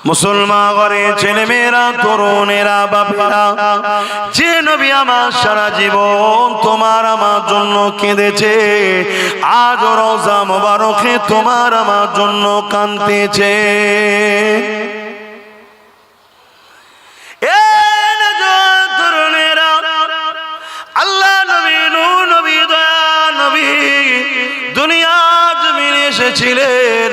মুসলমান ঘরে ছেলে মেয়েরা তরুণেরা বাপেরা, যে নবী আমার সারা জীবন তোমার আমার জন্য কেঁদেছে, আজ রওজা মোবারকে তোমার আমার জন্য কাঁদতেছে। তরুণেরা, আল্লাহ নবী নূর নবী দয়া নবী দুনিয়া জমিনে এসেছিলেন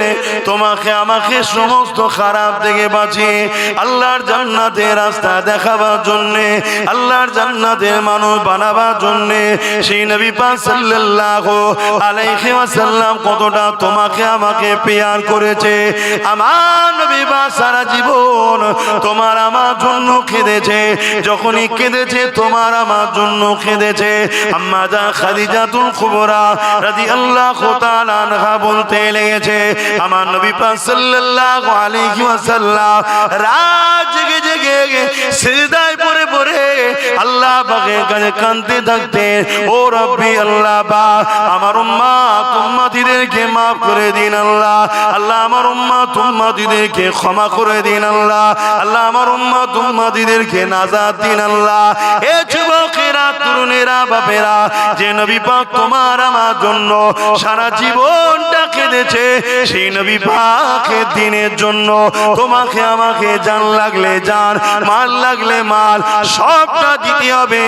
তোমাকে আমাকে সমস্ত খারাপ থেকে বাঁচিয়ে আল্লাহর জান্নাতের রাস্তা দেখাবার জন্যে, আল্লাহর জান্নাতের মানুষ বানাবার জন্যে। সেই নবী পাক সাল্লাল্লাহু আলাইহি ওয়াসাল্লাম কতটা তোমাকে আমাকে পেয়ার করেছে। আমার নবী পাক সারা জীবন তোমার আমার জন্য কেঁদেছে, যখনই কেঁদেছে তোমার আমার জন্য কেঁদেছে। আম্মা জান খাদিজাতুল কুবরা রাদিয়াল্লাহু তাআলা আনহা বলতে লেগেছে, আমার নবী পাক সাল্লাল্লাহু আলাইহি ওয়াসাল্লাম রাত জেগে জেগে সিজদায় পড়ে পড়ে আল্লাহ পাকের কাছে কাঁদতে থাকতেন, ও রব্বি আল্লাহ পাক আমার উম্মত উম্মতিদেরকে মাফ করে দিন আল্লাহ, আল্লাহ আমার উম্মত উম্মতিদেরকে ক্ষমা করে দিন আল্লাহ, আল্লাহ আমার উম্মত উম্মতিদেরকে নাজাত দিন আল্লাহ। এ যুবকেরা তরুণেরা বাপেরা, যে নবী পাক তোমার আমার জন্য সারা জীবনটা কেঁদেছে, সেই নবী পাকের দিনের জন্য তোমাকে আমাকে জান লাগলে জান, মাল লাগলে মাল, সবটা দিতে হবে,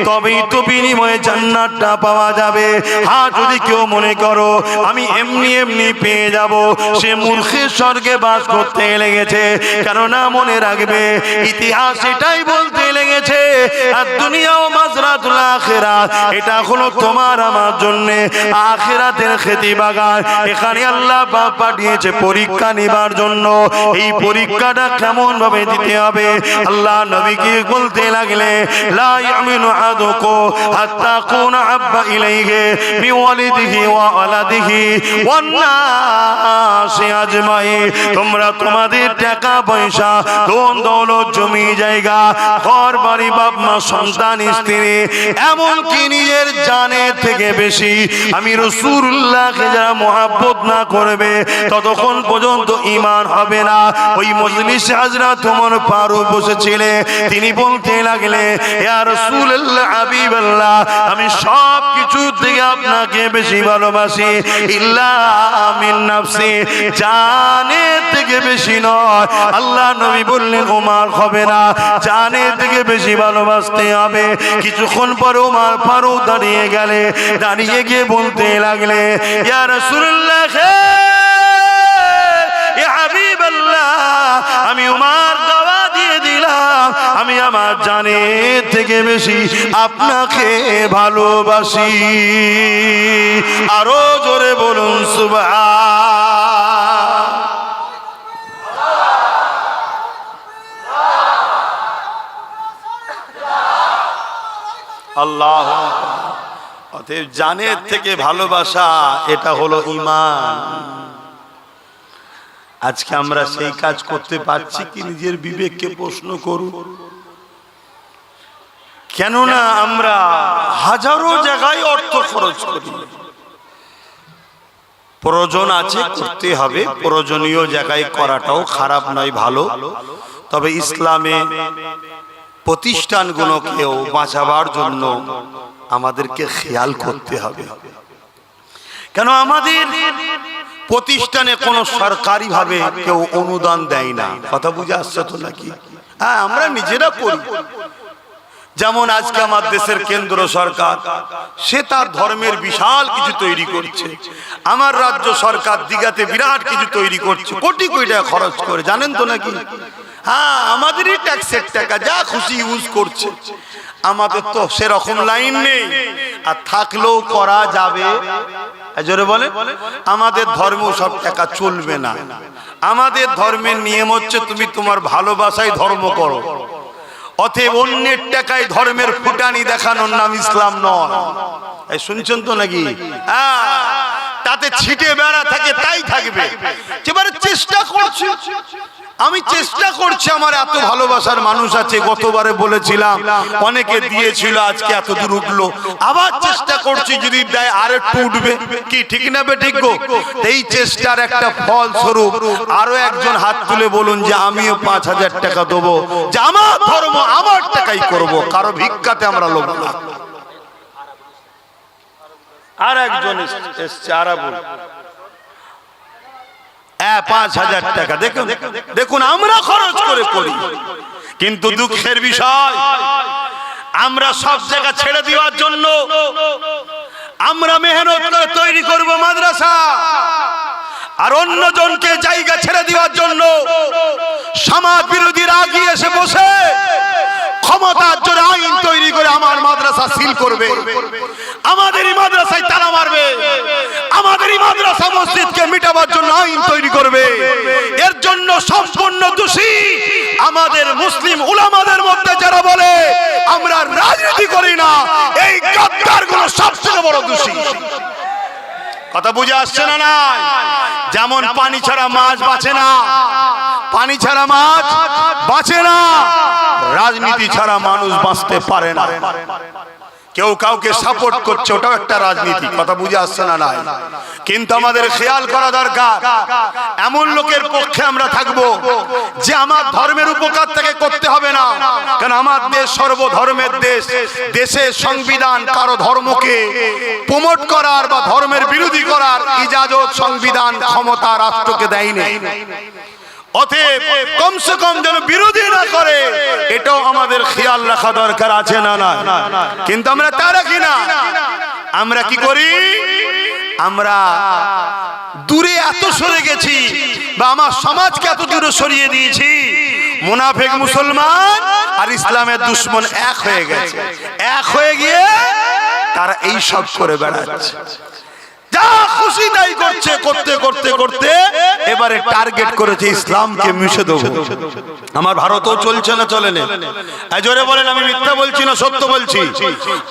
তবেই তো বিনিময়ে জান্নাতটা পাওয়া যাবে। হ্যাঁ, যদি কেউ মনে করো আমি এমনি এমনি পেয়ে যাব, সে মূর্খের স্বর্গে বাস করতে লেগেছে। কেননা মনে রাখবে, ইতিহাস এটাই বলতে লেগেছে, আর দুনিয়াও মাজরাতুল আখিরাত, এটা হলো তোমার আমার জন্য আখিরাতের খেতি বাগান। এখানে আল্লাহ পাক পাঠিয়েছে পরীক্ষা নেবার জন্য। এই পরীক্ষাটা কেমন ভাবে দিতে হবে, আল্লাহ নবীকে বলতে লাগলে, লা ইয়ামিনু আহাদুকুম হাত্তা কুনা আব্বা ইলাইহি মিন ওয়ালিদিহি ওয়া ওয়ালাদিহি ওয়ান নাসি আজমাইন। তোমরা তোমাদের টাকা পয়সা ধন দৌলত জমি জায়গা ঘর বাড়ি বাপ মা সন্তান স্ত্রী এমনকি নিজের জানের থেকে বেশি আমি রাসূলুল্লাহকে যারা মহব্বত না করবে ততক্ষণ পর্যন্ত ঈমান হবে না। ওই মজলিসে হযরত ওমর ফারুক বসেছিলেন, তিনি বলতে লাগলে, ইয়া রাসূলুল্লাহ হাবিবাল্লাহ, আমি সব কিছু থেকে আপনাকে বেশি ভালোবাসি, ইল্লা মিন নাফসি, জানের থেকে বেশি নয়। আল্লাহ নবী বললেন, ওমর হবে না, জানের থেকে বেশি ভালোবাসতে হবে। কিছুক্ষণ পর ওমর ফারুক দাঁড়িয়ে গেলে, দাঁড়িয়ে গিয়ে বলতে লাগলে, ইয়া রাসূলুল্লাহ, ইয়া হাবিবাল্লাহ, আমি ওমর দাওয়া দিয়ে দিলাম, আমি আমার জানের থেকে বেশি আপনাকে ভালোবাসি। আরো জোরে বলুন সুবহান। আল্লাহ, অতএব জানের থেকে ভালোবাসা এটা হলো ঈমান। আজকে আমরা সেই কাজ করতে পারছি কি? নিজের বিবেককে প্রশ্ন করুন। কেননা আমরা হাজারো জায়গায় অর্থ খরচ করি, প্রয়োজন আছে করতে হবে, প্রয়োজনীয় জায়গায় করাটাও খারাপ নয়, ভালো। তবে ইসলামে প্রতিষ্ঠানগুলোকেও বাঁচাবার জন্য আমাদেরকে খেয়াল করতে হবে। কেন আমাদের প্রতিষ্ঠানে কোনো সরকারি ভাবে কেউ অনুদান দেয় না, কথা বুঝে আসছে তো নাকি? হ্যাঁ, আমরা নিজেরা করি। যেমন আজকে আমার দেশের কেন্দ্র সরকার, সে তার ধর্মের বিশাল কিছু তৈরি করছে। আমার রাজ্য সরকার দিঘাতে বিরাট কিছু তৈরি করছে, কোটি কোটি টাকা খরচ করে, জানেন তো নাকি? হ্যাঁ, আমাদেরই ট্যাক্সের টাকা, যা খুশি ইউজ করছে। আমাদের তো সেরকম লাইন নেই, আর থাকলেও করা যাবে। জোরে বলে, আমাদের ধর্ম সব টাকা চলবে না। আমাদের ধর্মের নিয়ম হচ্ছে তুমি তোমার ভালোবাসায় ধর্ম করো। অতএব অন্যের টাকায় ধর্মের ফুটানি দেখানোর নাম ইসলাম নয়। এই শুনছেন তো নাকি? তাতে ছিটে বেড়া থাকে তাই থাকবে। এবারে চেষ্টা করছি, আমি চেষ্টা করছি, আমার এত ভালোবাসার মানুষ আছে, গতবারে বলেছিলাম অনেকে দিয়েছিল, আজকে এত দূর উঠলো, আবার চেষ্টা করছি, যদি দেয় আর একটু উঠবে, কি ঠিক না বে ঠিক গো? এই চেষ্টার একটা ফল স্বরূপ আরো একজন হাত তুলে বলুন যে আমিও 5,000 টাকা দেবো, যে আমার ধর্ম আমার টাকাই করব, কারো ভিক্ষাতে আমরা লোভ না। আর একজন এসছে আরাবুল, 5,000 টাকা। দেখুন দেখুন আমরা খরচ করে করি, কিন্তু দুঃখের বিষয় আমরা সব জায়গা ছেড়ে দেওয়ার জন্য আমরা মেহনত করে তৈরি করব মাদ্রাসা, আর অন্যজনকে জায়গা ছেড়ে দেওয়ার জন্য সমাজ বিরোধীরা আগিয়ে এসে বসে ক্ষমতার জোরে আইন তৈরি করে আমার মাদ্রাসা সিল করবে, আমাদেরই মাদ্রাসায় তালা মারবে, আমাদেরই মাদ্রাসা মসজিদকে মিটাবার জন্য আইন তৈরি করবে। এর জন্য সম্পূর্ণ দোষী আমাদের মুসলিম উলামাদের মধ্যে যারা বলে আমরা রাজনীতি করি না, এই গাদ্দারগুলো সবচেয়ে বড় দোষী। কথা বুঝে আসছে না? না, যেমন পানি ছাড়া মাছ বাঁচে না, পানি ছাড়া মাছ বাঁচে না, রাজনীতি ছাড়া মানুষ বাঁচতে পারে না। কেউ কাউকে সাপোর্ট করছে, ওটাও একটা রাজনীতি। কথা বুঝে আসছে না? না, কিন্তু আমাদের খেয়াল করা দরকার, এমন লোকের পক্ষে আমরা থাকবো যে আমার ধর্মের উপকার থেকে করতে হবে না, কারণ আমার দেশ সর্বধর্মের দেশ, দেশের সংবিধান কারো ধর্মকে প্রমোট করার বা ধর্মের বিরোধী করার ইজাজত সংবিধান ক্ষমতা রাষ্ট্রকে দেয়নি। অতএব কমসে কম যেন বিরোধী না করে, এটাও আমাদের খেয়াল রাখা দরকার আছে না? না, কিন্তু আমরা তা রাখি না। আমরা কি করি? আমরা দূরে এত সরে গেছি, বা আমার সমাজকে এত দূরে সরিয়ে দিয়েছি, মুনাফিক মুসলমান আর ইসলামের দুশমন এক হয়ে গেছে। এক হয়ে গিয়ে তারা এই সব করে বেড়াচ্ছে, যা খুশি তাই করছে, করতে করতে করতে এবারে টার্গেট করেছে ইসলামকে মিশে দেবো। আমার ভারতও চলছে না, চলে না? জোরে বলেন, আমি মিথ্যা বলছি না সত্য বলছি?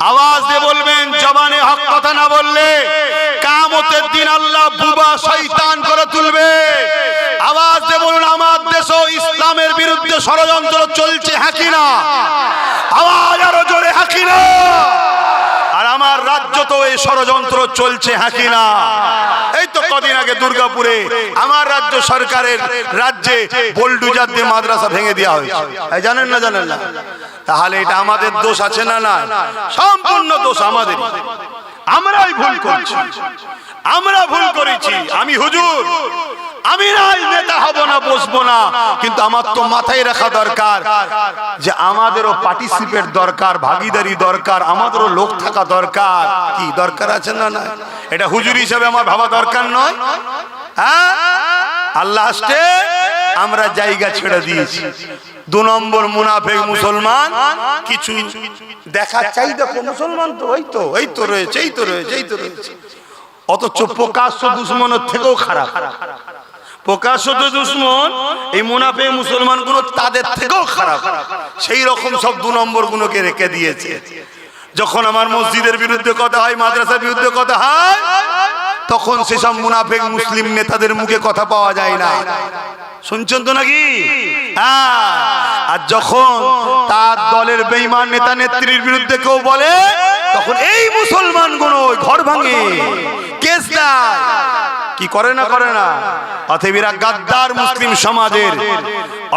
আওয়াজ দিয়ে বলবেন, জবানে হক কথা না বললে কিয়ামতের দিন আল্লাহ বুবা শয়তান করে তুলবে। আওয়াজ দিয়ে বলুন, আমার দেশও ইসলামের বিরুদ্ধে ষড়যন্ত্র চলছে, হ্যাঁ কি না? আওয়াজ আরো জোরে, হ্যাঁ কি না? আর আমার রাজ্য তো এই ষড়যন্ত্র চলছে, হ্যাঁ কি না? এই তো কদিন আগে দুর্গাপুরে আমার রাজ্য সরকারের রাজ্যে বোলডুজার দিয়ে মাদ্রাসা ভেঙে দেওয়া হয়েছে, জানেন না? জানেন না? তাহলে এটা আমাদের দোষ আছে না? না, সম্পূর্ণ দোষ আমাদের। আমরাই ভুল করছি, আমরা ভুল করেছি। আমি হুজুর, আমি নাই নেতা হব না, বসবো না, কিন্তু আমার তো মাথায় রাখা দরকার যে আমাদেরও পার্টিসিপেট দরকার, ভাগিদারি দরকার, আমাদেরও লোক থাকা দরকার। কি দরকার আছে না? না, এটা হুজুর হিসেবে আমার ভাবা দরকার নয়? হ্যাঁ, আল্লাহ আসতে আমরা জায়গা ছেড়ে দিয়েছি। 2 নম্বর মুনাফিক মুসলমান কিছু দেখা চাই, দেখো মুসলমান তো এই তো এই তো রয়েছে, এই তো রয়েছে, এই তো রয়েছে, অথচ প্রকাশ্য দুশমনের থেকেও খারাপ। প্রকাশ্য দুশমন এই মুনাফিক মুসলমান গুলো তাদের থেকেও খারাপ। সেই রকম সব 2 নম্বর গুলোকে রেখে দিয়েছে। যখন আমার মসজিদের বিরুদ্ধে কথা হয়, মাদ্রাসার বিরুদ্ধে কথা হয়, তখন সেসব মুনাফিক মুসলিম নেতাদের মুখে কথা পাওয়া যায় না। শুনছেন তো নাকি? হ্যাঁ, আর যখন তার দলের বেঈমান নেতা নেত্রীর বিরুদ্ধে কেউ বলে, তখন এই মুসলমান গুলো ঘর ভাঙে, কেস দেয়, কি করে না? করে না? অতএব এরা গাদ্দার মুসলিম সমাজের।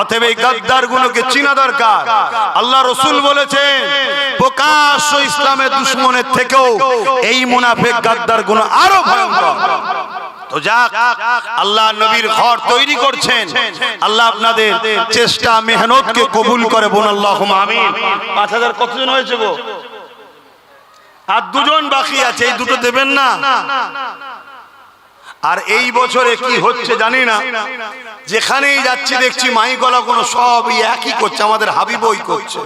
অতএব এই গাদ্দার গুলোকে চিনা দরকার। আল্লাহ রসুল বলেছেন, প্রকাশ্য ইসলামের দুশমনের থেকেও এই মুনাফিক গাদ্দার গুলো আরো ভয়ঙ্কর। তো যাক, আল্লাহ নবীর ঘর তৈরি করছেন, আল্লাহ আপনাদের চেষ্টা মেহনতকে কবুল করে। বোন আল্লাহুম্মা আমিন। 5000 কতজন হয়েছে গো? আর 2 জন বাকি আছে, এই দুটো দেবেন না? আর এই বছরে কি হচ্ছে জানি না, যেখানেই যাচ্ছি দেখছি মাইকলা কোনো সব একই করছে, আমাদের হাবিবই করছে,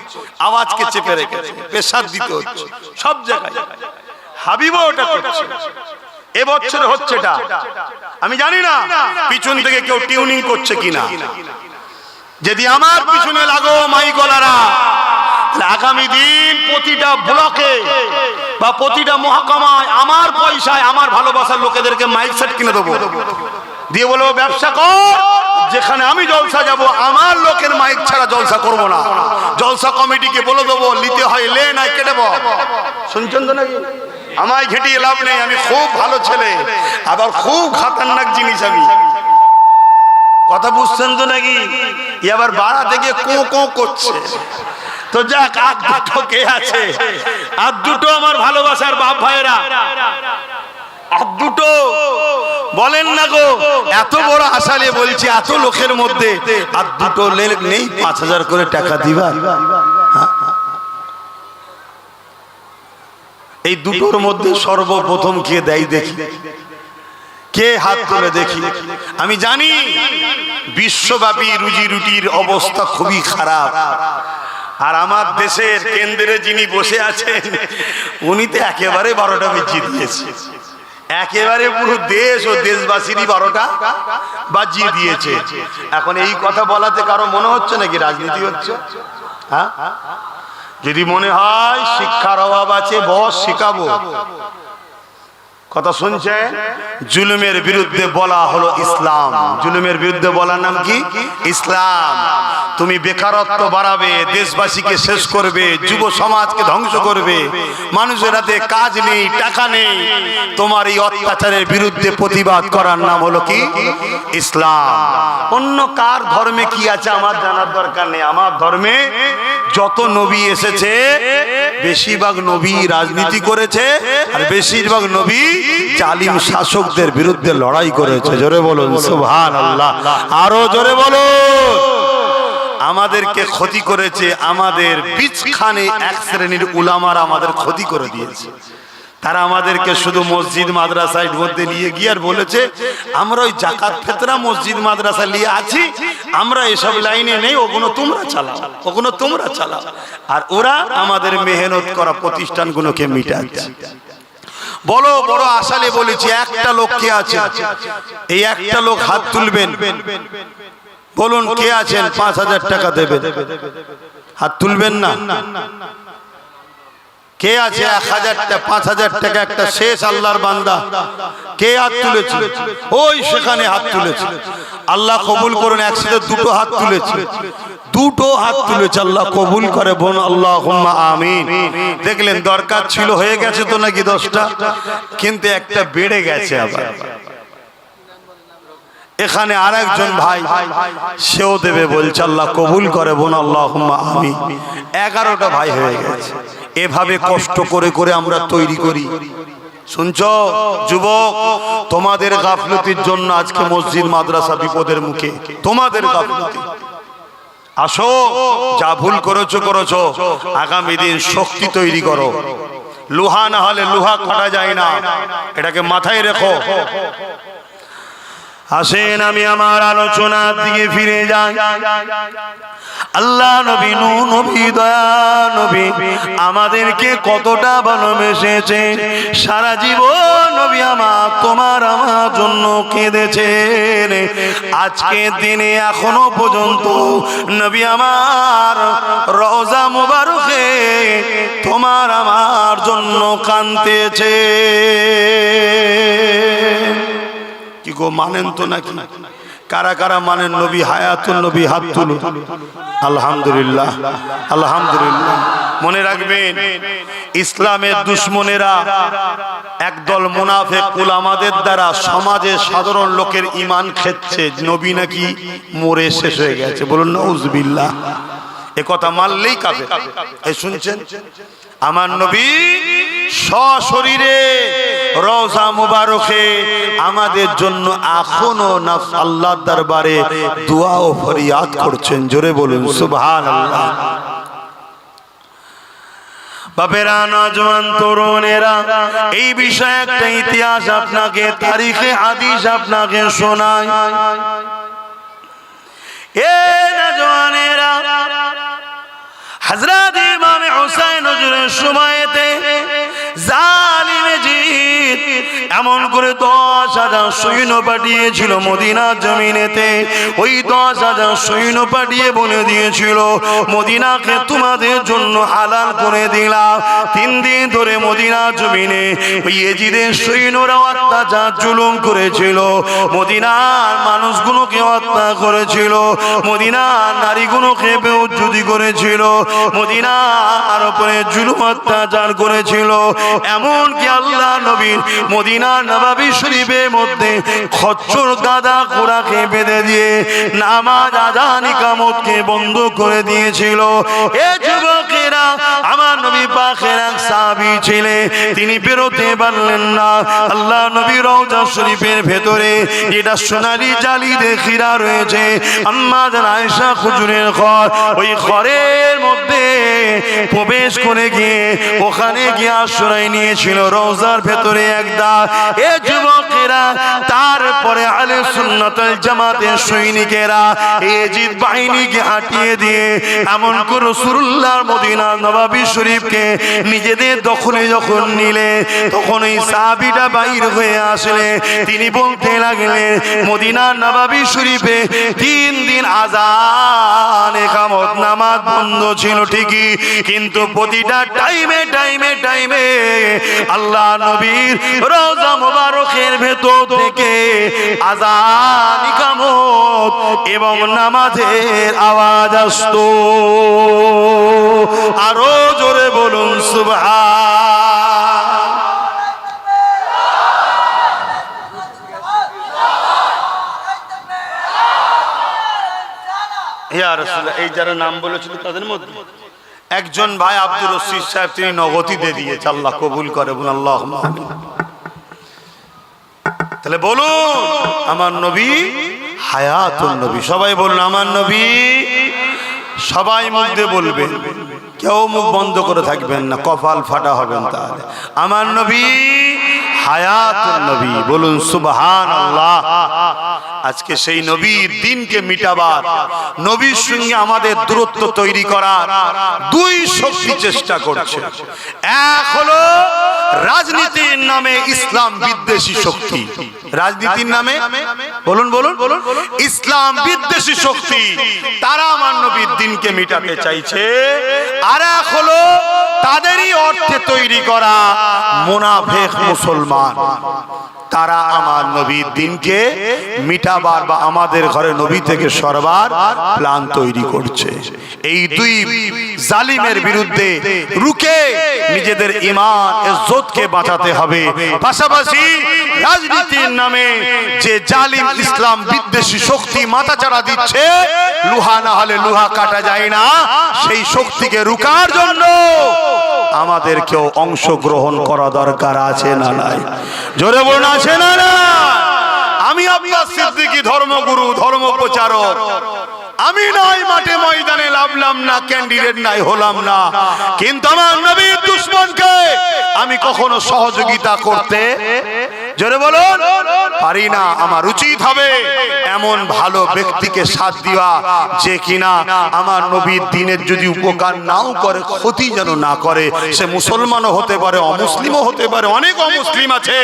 আওয়াজকে চেপে রেখেছে, প্রেসার দিতে হচ্ছে সব জায়গায়, হাবিবও ওটা করছে। এবছরে হচ্ছে এটা, আমি জানি না পিছন থেকে কেউ টিউনিং করছে কিনা। যদি আমার পিছনে লাগো মাইকলারা, আগামী দিন প্রতিটা ব্লকে বা প্রতিটা মহকুমায় আমার পয়সায় আমার ভালোবাসার লোকেদেরকে মাইক সেট কিনে দেবো, দিয়ে বলবো ব্যবসা কর, যেখানে আমি জলসা যাব আমার লোকের মাইক ছাড়া জলসা করব না। জলসা কমিটিকে বলে দেবো নিতে হয় লে, নাই কেটে দেবো। শুনছেন তো নাকি? আমায় ঘেটিয়ে লাভ নেই, আমি খুব ভালো ছেলে, আবার খুব খাতারনাক জিনিস আমি। কথা বুঝছেন তো নাকি? এবার বাড়া থেকে কো কো করছে। তো যাক, আর দুটো কে আছে? আর দুটো আমার ভালোবাসার বাপ ভাইয়েরা, আর দুটো বলেন না গো, এত বড় আশা নিয়ে বলছি এত লোকের মধ্যে আর দুটো নেই 5,000 করে টাকা দিবা? এই দুটোর মধ্যে সর্বপ্রথম কে দেয় দেখি, কে হাত তুলে দেখি। আমি জানি বিশ্বব্যাপী রুজি রুটির অবস্থা খুবই খারাপ, আর আমার দেশের কেন্দ্রে যিনি বসে আছেন উনি তো একেবারে 12টা বাজিয়ে দিয়েছে, একেবারে পুরো দেশ ও দেশবাসীরই 12টা বাজিয়ে দিয়েছে। এখন এই কথা বলাতে কারো মনে হচ্ছে নাকি রাজনীতি হচ্ছে? হ্যাঁ, যদি মনে হয় শিক্ষার অভাব আছে, বস শিখাবো। কথা শুনছে? জুলুমের বিরুদ্ধে বলা হলো ইসলাম। জুলুমের বিরুদ্ধে বলার নাম কি? ইসলাম। তুমি বেকারত্ব বাড়াবে, দেশবাসীকে শেষ করবে, যুব সমাজকে ধ্বংস করবে, মানুষের হাতে কাজ নেই, টাকা নেই। তোমার এই অত্যাচারের বিরুদ্ধে প্রতিবাদ করার নাম হলো কি? ইসলাম। অন্য কার ধর্মে কি আছে আমার জানার দরকার নেই। আমার ধর্মে যত নবী এসেছে বেশিরভাগ নবী রাজনীতি করেছে, আর বেশিরভাগ নবী জালিম শাসকদের বিরুদ্ধে লড়াই করেছে। জোরে বলুন সুবহানাল্লাহ, আরো জোরে বলুন। আমাদেরকে ক্ষতি করেছে, আমাদের বিচখানে এক শ্রেণীর উলামারা আমাদের ক্ষতি করে দিয়েছে। তারা আমাদেরকে শুধু মসজিদ মাদ্রাসার মধ্যে নিয়ে গিয়ে আর বলেছে আমরা ওই জাকাত ফিতরা মসজিদ মাদ্রাসা নিয়ে আছি, আমরা এসব লাইনে নেই, ওগুলো তোমরা চালাও, ওগুলো তোমরা চালাও। আর ওরা আমাদের মেহনত করা প্রতিষ্ঠানগুলোকে মিটাচ্ছে। বড় বড় আশালে বলেছি, একটা লোক কে আছে? এই একটা লোক হাত তুলবেন, বলুন কে আছেন 5,000 টাকা দেবেন? হাত তুলবেন না? কে আছে 5,000 টাকা একটা শেষ আল্লাহর বান্দা? কে হাত তুলেছে? ওই সেখানে হাত তুলেছে। আল্লাহ কবুল করুন। একসাথে দুটো হাত তুলেছে, দুটো হাত তুলেছে। আল্লাহ কবুল করে বোন, আল্লাহুম্মা আমিন। দেখলেন দরকার ছিল, হয়ে গেছে তো নাকি 10টা, কিন্তু একটা বেড়ে গেছে। আবার এখানে আরেকজন ভাই সেও দেবে বলছে, আল্লাহ কবুল করে বোন, আল্লাহুম্মা আমিন। 11টা ভাই হয়ে গেছে। এভাবে কষ্ট করে করে আমরা তৈরি করি। শুনছো যুবক, তোমাদের গাফলতির জন্য আজকে মসজিদ মাদ্রাসা বিপদের মুখে, তোমাদের গাফলতি। আসো, যা ভুল করেছো করেছো, আগামী দিন শক্তি তৈরি করো। লোহা না হলে লোহা কাটা যায় না, এটাকে মাথায় রেখো। আসেন আমি আমার আলোচনার দিকে ফিরে যাই। আল্লাহ নবী, নূহ নবী, দয়া নবী আমাদেরকে কতটা ভালোবেসেছে। সারা জীবন নবী আমার তোমার আমার জন্য কেঁদেছেন। আজকে দিনে এখনো পর্যন্ত নবী আমার রওজা মুবারকে তোমার আমার জন্য কাঁদতেছে। কি গো, মানেন তো নাকি? কারা কারা মানেন নবী হায়াতুন নবী? হাত তুলুন। আলহামদুলিল্লাহ, আলহামদুলিল্লাহ। মনে রাখবেন, ইসলামের দুশমনেরা একদল মুনাফিক উলামাদের দ্বারা সমাজের সাধারণ লোকের ঈমান খেচ্ছে, নবী নাকি মরে শেষ হয়ে গেছে। বলুন নাউজুবিল্লাহ। এ কথা মানলেই কাফের। এই শুনছেন, আমার নবী সশরীরে রওজা মুবারকে আমাদের জন্য এখনো আল্লাহর দরবারে দোয়া ও ফরিয়াদ করছেন। জোরে বলুন সুবহানাল্লাহ। বাপেরা, নওজওয়ান তরুণেরা, এই বিষয়ে একটা ইতিহাস আপনাকে, তারিখে হাদিস আপনাকে শোনাই। এ নওজওয়ানেরা, হযরত ইমাম হুসাইন হুজুরের সময়তে জালিম জিত এমন করে 10,000 10,000 সৈন্য পাঠিয়েছিল মদিনা জমিনেতে। ওই 10,000 সৈন্য পাঠিয়ে বলে দিয়েছিল মদিনাকে তোমাদের জন্য হালাল করে দিলাম। 3 দিন ধরে মদিনা জমিনে ওই ইয়েজিদের সৈন্যরা অত্যাচার জুলুম করেছিল, মদিনার মানুষগুলোকে হত্যা করেছিল, মদিনার নারীগুলোকে বেউজ্জতি করেছিল, মদিনার উপরে জুলুম অত্যাচার করেছিল। এমনকি আল্লাহ নবীর মদিনা নববী শরীফের মধ্যে খচ্চর গাদা ঘোড়াকে বেঁধে দিয়ে নামাজ আযান ইকামতকে বন্ধ করে দিয়েছিল। এ যুবকেরা, আমার নবী পাকের এক সাহাবী ছিলেন, তিনি বেরোতে পারলেন না। আল্লাহ নবী রওজা শরীফের ভেতরে যেটা সোনালী জালি দিয়ে ঘেরা রয়েছে, আম্মা জান আয়েশা হুজুরের ঘর, ওই ঘরের মধ্যে প্রবেশ করে গিয়ে ওখানে গিয়ে আশ্রয় নিয়েছিল রওজার ভেতরে একদা। এ যুবকেরা, তারপরে আহলে সুন্নাত ওয়াল জামাতের সৈনিকেরা ইয়েজিদ বাহিনীকে হাঁটিয়ে দিয়ে এমন করে রাসূলুল্লাহর মদিনা নববী শরীফকে নিজেদের দখলে যখন নিলে, তখন এই সাহাবীটা বাইর হয়ে আসলে তিনি বলতে লাগলেন মদিনা নববী শরীফে 3 দিন আযান ইকামত নামাজ বন্ধ ছিল ঠিকই, কিন্তু প্রতিটা টাইমে আল্লাহ নবীর রওজা মুবারকের ভেতর থেকে আযান ইকামত এবং নামাজের আওয়াজ আসতো। আরো জোরে বলুন সুবহান। ইয়া রাসূলুল্লাহ, এই যারা নাম বলেছিল তাদের মধ্যে একজন ভাই আব্দুর রশিদ সাহেব, তিনি নগদি দিয়ে দিয়েছে, আল্লাহ কবুল করে বলুন আল্লাহুম্মা আমিন। তাহলে বলুন আমার নবী হায়াতুন নবী, সবাই বলুন আমার নবী। সবাই মুখ দিয়ে বলবেন, কেউ মুখ বন্ধ করে থাকবেন না, কপাল ফাটা হবেন। তাহলে আমার নবী হায়াতুন নবী, বলুন সুবহানাল্লাহ। আজকে সেই নবীর দিনকে মিটাবার, নবীর সঙ্গে আমাদের দূরত্ব তৈরি করার 2 শক্তি চেষ্টা করছে। এক হলো রাজনীতির নামে ইসলাম বিদ্বেষী শক্তি, রাজনীতির নামে বলুন ইসলাম বিদ্বেষী শক্তি, তারা আমার নবীর দিনকে মিটাতে চাইছে। আর এক হলো তাদেরই অর্থে তৈরি করা মুনাফিক মুসলমান, তারা আমার নবীর দিনকে মিটাবার বা আমাদের ঘরে নবী থেকে সরবার প্ল্যান তৈরি করছে। এই 2 জালিমের বিরুদ্ধে রুখে নিজেদের ঈমান ইজ্জতকে বাঁচাতে হবে। পাশাপাশি রাজনীতির নামে যে জালিম ইসলাম বিদ্বেষী শক্তি মাথাচাড়া দিচ্ছে, লোহা না হলে লোহা কাটা যায় না, সেই শক্তিকে রুখার জন্য আমাদেরকেও অংশগ্রহণ করা দরকার আছে না নাই? জোরে বলুন আছে না না? আমি আব্বাস সিদ্দিকী ধর্মগুরু, ধর্ম প্রচারক, আমি নাই মাঠে ময়দানে লাভলাম না, ক্যান্ডিডেট নাই হলাম না, কিন্তু আমার নবীর দুশমনকে আমি কখনো সহযোগিতা করতে জোরে বলুন পারি না। আমার উচিত হবে এমন ভালো ব্যক্তিকে সাথ দেওয়া যে কিনা আমার নবীর দিনের যদি উপকার নাও করে, ক্ষতি যেন না করে। সে মুসলমানও হতে পারে, অমুসলিমও হতে পারে। অনেক অমুসলিম আছে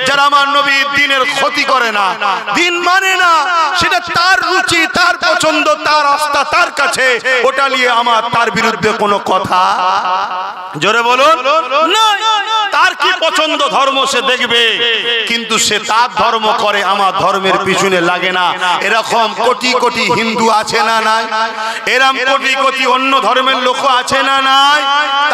যারা আমার নবীর দিনের ক্ষতি করে না, দিন মানে না, সেটা তার রুচি, তার পছন্দ, তার আস্থা তার কাছে, ওটা নিয়ে আমার তার বিরুদ্ধে কোনো কথা জোরে বলুন না। তার কি পছন্দ ধর্ম সে দেখবে, কিন্তু সে তার ধর্ম করে, আমার ধর্মের পিছনে লাগে না। এরকম কোটি কোটি হিন্দু আছে না নাই? এরকম কোটি কোটি অন্য ধর্মের লোক আছে না নাই?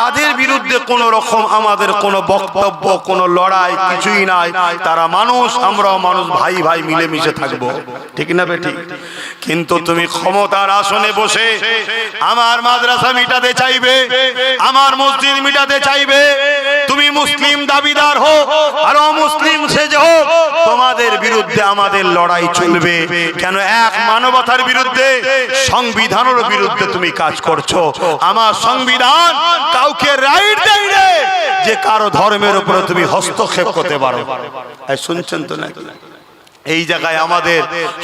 তাদের বিরুদ্ধে কোন রকম আমাদের কোনো বক্তব্য, কোনো লড়াই কিছুই নাই। তারা মানুষ, আমরাও মানুষ, ভাই ভাই মিলেমিশে থাকবো, ঠিক না বেটি? কিন্তু তুমি ক্ষমতার আসনে বসে আমার মাদ্রাসা মিটাতে চাইবে, আমার মসজিদ মিটাতে চাইবে, তুমি মুসলিম দাবিদার হো আর অমুসলিম সেজে হোক, তোমাদের বিরুদ্ধে আমাদের লড়াই চলবে। কেন? এক মানবতার বিরুদ্ধে, সংবিধানের বিরুদ্ধে তুমি কাজ করছো। আমার সংবিধান কাউকে রাইট দেয় না যে কারো ধর্মের উপরে তুমি হস্তক্ষেপ করতে পারো। শুনছেন তো নাকি? এই জায়গায় আমাদের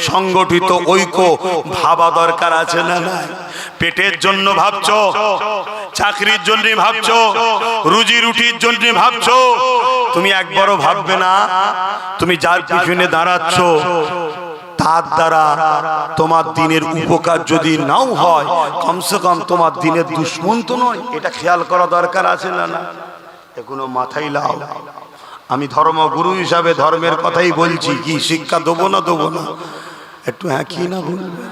সংগঠিত ঐক্য ভাবা দরকার আছে না নাই? পেটের জন্য ভাবছো, চাকরির জন্য ভাবছো, রুজি রুটির জন্য ভাবছো, তুমি একবারও ভাববে না তুমি যার পিছনে দাঁড়াচ্ছ তার দ্বারা তোমার দিনের উপকার যদি নাও হয়, কমসে কম তোমার দিনের দুশ্মন তো নয়। এটা খেয়াল করা দরকার আছে না? না, এগুলো মাথায় লাও। আমি ধর্মগুরু হিসাবে ধর্মের কথাই বলছি, কি শিক্ষা দেবো না দেবো না একটু হ্যাঁ কি না বলবেন,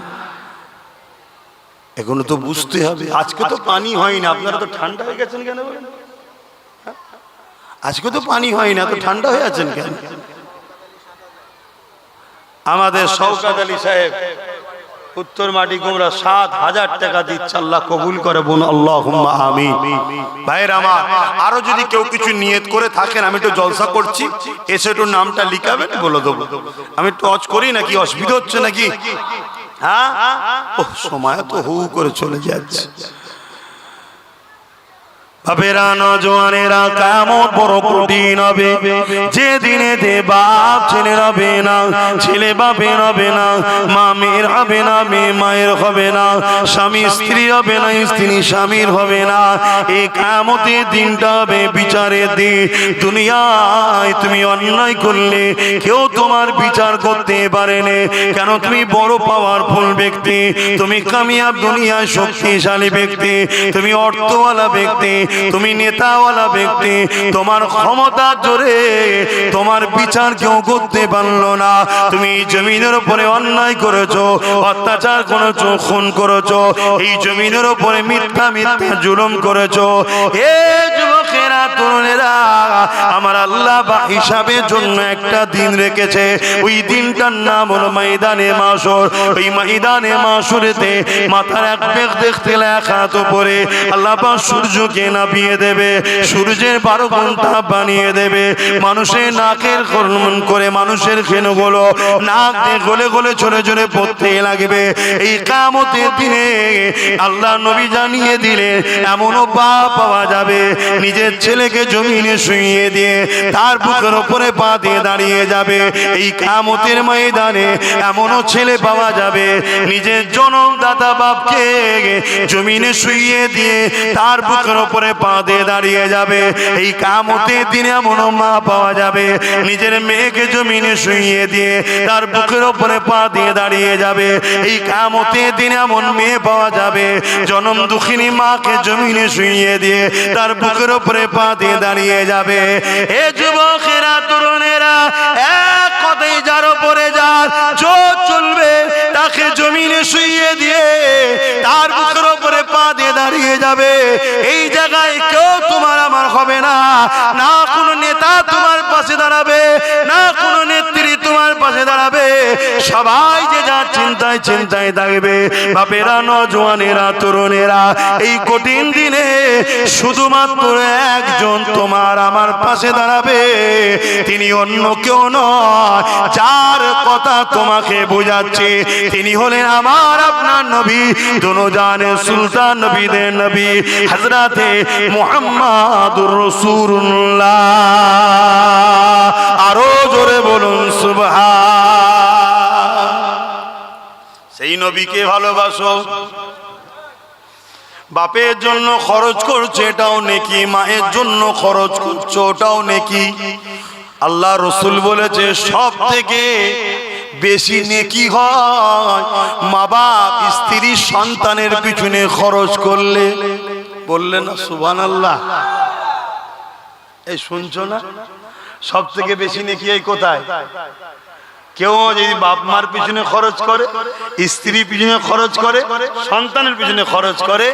এগুলো তো বুঝতে হবে। আজকে তো পানি হয় না, আপনারা তো ঠান্ডা হয়ে গেছেন কেন বলেন? আজকে তো পানি হয় না, তো ঠান্ডা হয়ে আছেন কেন? আমাদের শওকত আলী সাহেব উত্তর মাটি কুমড়া ৭,০০০ টাকা দিচ্ছে, আল্লাহ কবুল করে বোন, আল্লাহুম্মা আমিন। ভাইয়ের আমার, আরো যদি কেউ কিছু নিয়ত করে থাকেন, আমি একটু জলসা করছি, এসে একটু নামটা লিখাবেন, বলে দেবো। আমি টচ করি নাকি, অসুবিধা হচ্ছে নাকি? হ্যাঁ, ও সময় তো হু করে চলে যাচ্ছে। বাপেরা নজওয়ানেরা, কেমন বড় কঠিন হবে যে দিনে দে বাপ ছেলের হবে না, ছেলে বাপের হবে না, মা মেয়ের হবে না, মেয়ে মায়ের হবে না, স্বামী স্ত্রী হবে না, স্ত্রী স্বামীর হবে না। এই কিয়ামতের দিনটা হবে বিচারের দিন। দুনিয়ায় তুমি অন্যায় করলে কেউ তোমার বিচার করতে পারেনি, কেন তুমি বড় পাওয়ারফুল ব্যক্তি, তুমি কামিয়াব দুনিয়ায় শক্তিশালী ব্যক্তি, তুমি অর্থওয়ালা ব্যক্তি, তুমি নেতাওয়ালা ব্যক্তি, তোমার ক্ষমতা জোরে তোমার বিচার কেউ করতে পারলো না। তুমি জমিনের উপরে অন্যায় করেছো, অত্যাচার করেছো, খুন করেছো, এই জমিনের উপরে মিথ্যা মিথ্যা জুলুম করেছো। এ যুবকেরা, তরুণেরা, আমার আল্লাহ বা হিসাবের জন্য একটা দিন রেখেছে। ওই দিনটার নাম হলো ময়দানে মাশর। ওই ময়দানে মাশরেতে মাথার এক বেগ দেখতে লেখা তো পরে আল্লাহ পাক সূর্যকে নামিয়ে দেবে, সূর্যের 12 ঘন্টা বানিয়ে দেবে। মানুষের নাকের কর্মন করে মানুষের খেনুগুলো নাক দিয়ে গলে গলে চলে চলে পড়তে লাগবে। এই কিয়ামতের দিনে আল্লাহ নবী জানিয়ে দিলেন, এমনও বাপ পাওয়া যাবে নিজের ছেলেকে জমিনে শুইয়ে দিয়ে তার বুকের উপরে পা দিয়ে দাঁড়িয়ে যাবে। এই কিয়ামতের ময়দানে এমনও ছেলে পাওয়া যাবে নিজের জন্মদাতা বাপকে জমিনে শুইয়ে দিয়ে তার বুকের উপরে পা দিয়ে দাঁড়িয়ে যাবে। এই কিয়ামতের দিনে এমনও মা পাওয়া যাবে নিজের মেয়েকে জমিনে শুইয়ে দিয়ে তার বুকের উপরে পা দিয়ে দাঁড়িয়ে যাবে। এই কিয়ামতের দিনে এমন মেয়ে পাওয়া যাবে জনম দুঃখিনী মাকে জমিনে শুইয়ে দিয়ে তার বুকের উপরে পা দিয়ে দাঁড়িয়ে যাবে। এ যুবকেরা, তরুণেরা, এক কথাই যার উপরে যার জোর চলবে তাকে জমিনে শুইয়ে দিয়ে তার বুকের উপরে পা দিয়ে দাঁড়িয়ে যাবে। এই জায়গায় কেউ তোমার আমার হবে না, না কোনো নেতা তোমার পাশে দাঁড়াবে, না কোনো নেত্রী তোমার পাশে দাঁড়াবে। সবাই যে যার চিন্তায় চিন্তায় থাকবে। বাপেরা, নজওয়ানেরা, তরুণেরা, এই কঠিন দিনে শুধুমাত্র একজন তোমার আমার পাশে দাঁড়াবে, তিনি অন্য কেউ নয়। যার কথা তোমাকে বোঝাচ্ছে তিনি হলেন আমার আপনার নবী, দুনিয়ার সুলতান নবীদের নবী হযরতে মুহাম্মাদুর রাসূলুল্লাহ। আরো জোরে বলুন সুবহান। সেই নবীকে ভালোবাসো। বাপের জন্য খরচ করছে এটাও নেকি, মায়ের জন্য খরচ করছো ওটাও নেকি। আল্লাহ রসুল বলেছে সব থেকে বেশি নেকি হয় মা বাপ স্ত্রী সন্তানের পিছনে খরচ করলে। বললেন না সুবহানাল্লাহ? এই শুনছো না? সব থেকে বেশি নেকি এই কোথায়? কেউ যদি বাপ মার পিছনে খরচ করে, স্ত্রীর পিছনে খরচ করে, সন্তানের পিছনে খরচ করে,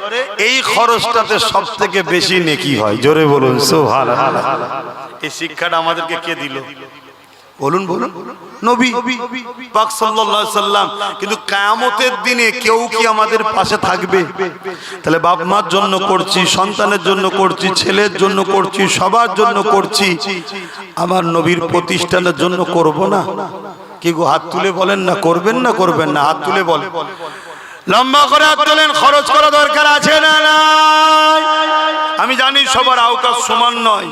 এই খরচটাতে সব থেকে বেশি নেকি হয়। জোরে বলুন সুবহানাল্লাহ। এই শিক্ষাটা আমাদেরকে কে দিল? বলুন বলুন। নবী পাক সাল্লাল্লাহু আলাইহি সাল্লাম। কিন্তু কিয়ামতের দিনে কেউ কি আমাদের পাশে থাকবে? তাহলে বাপ মার জন্য করছি, সন্তানের জন্য করছি, ছেলের জন্য করছি, সবার জন্য করছি, আমার নবীর প্রতিষ্ঠানের জন্য করব না? কি গো, হাত তুলে বলেন না, করবেন না করবেন না? হাত তুলে বলেন, লম্বা করে হাত তোলেন। খরচ করা দরকার আছে না নাই? আমি জানি সবার আওকাত সমান নয়,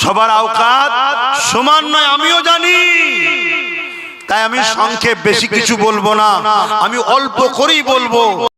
সবার আওকাত সমান নয়, আমিও জানি। তাই আমি সংক্ষেপ বেশি কিছু বলবো না, আমি অল্প করেই বলবো।